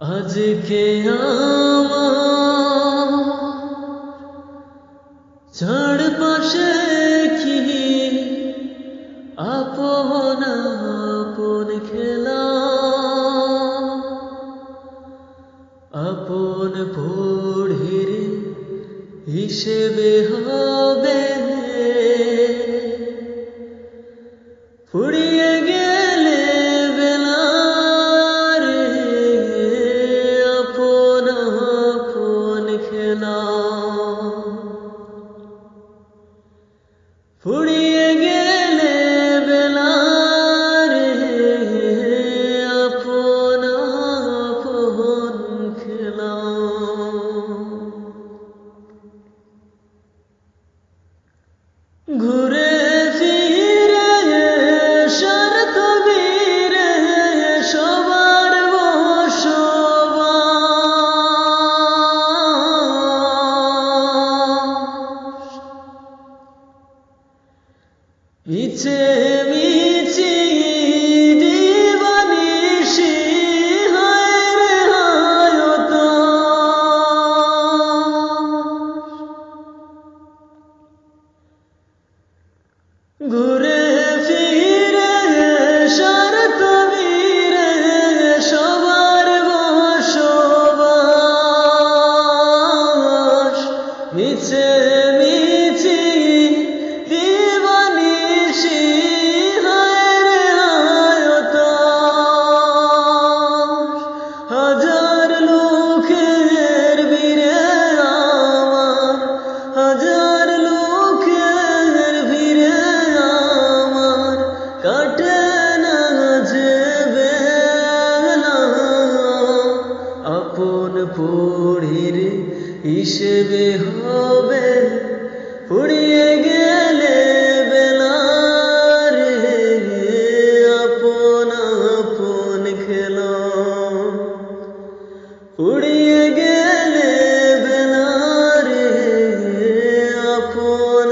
আজকে আমার চারপাশে কি আপন আপন খেলা, আপন পড়ির হিসেবে হবে ফুরিয়ে গেলে বেলার আপন আপন খেলা। ফুরিয়ে গেলে বেলার আপন আপন খেলা। ঘুরে ফিরে শরত বীরে সবার বসবাস, মিছে মিছি দিবানিশি হায় রে ঘুরে ফিরে শরত বীরে সবার বসবাস, মিছে মিছি দিবানিশি হায় রে হাজার লোকের বীরে আমার, হাজার লোকের বীরে আমার কাটে না যে বেলা, আপন পড়ির হিসেবে হবে ফুরিয়ে গেলে বেলার আপন আপন খেলা। ফুরিয়ে গেলে বেলার আপন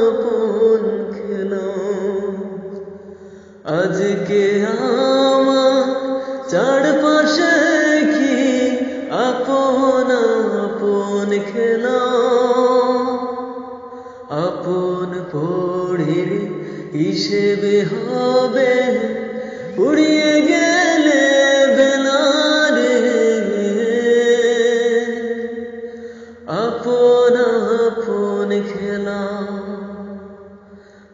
আপন খেলা। আজকে আমার চারপাশে কি আপন আপন খেলা, আপন পড়ির হিসেবে হবে ফুরিয়ে গেলে বেলার আপন আপন খেলা।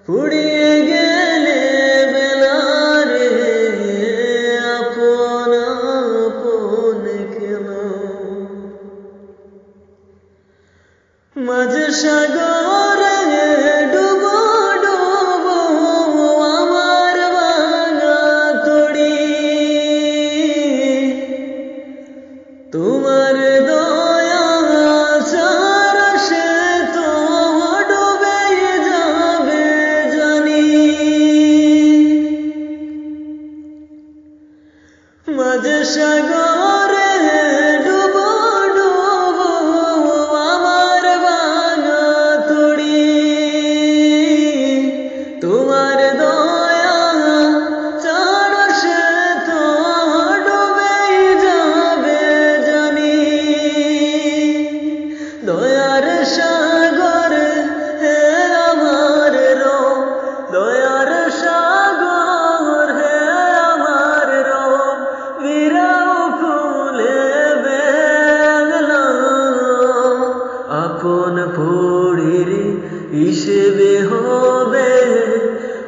ফুরিয়ে গেলে বেলার আপন আপন খেলা। মাঝ সাগরে ডুবো ডুবো আমার ভাঙা তড়ি, তোমার দয়া ছাড়া সে তো ডুবে যাবে জানি। মাঝ সাগরে ডুবো ডুবো আমার ভাঙা তড়ি, তোমার দয়া ছাড়া সে তো ডুবে যাবে জানি। দয়ার সাগর হে আমার রব, দয়ার সাগর হে আমার রব, বিরাও খুলে বেলা, আপন পড়ির হিসেবে হবে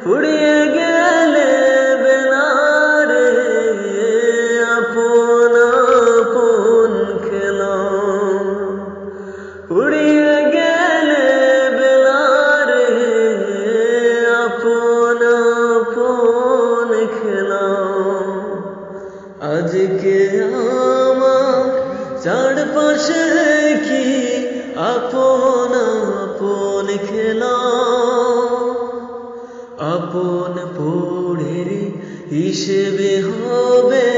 ফুরিয়ে গেলে বেলার আপন আপন খেলা। ফুরিয়ে গেলে বেলার আপন আপন খেলা। আজকে আমার চারপাশে কি আপন আপন খেলা, আপন পড়ির হিসেবে হবে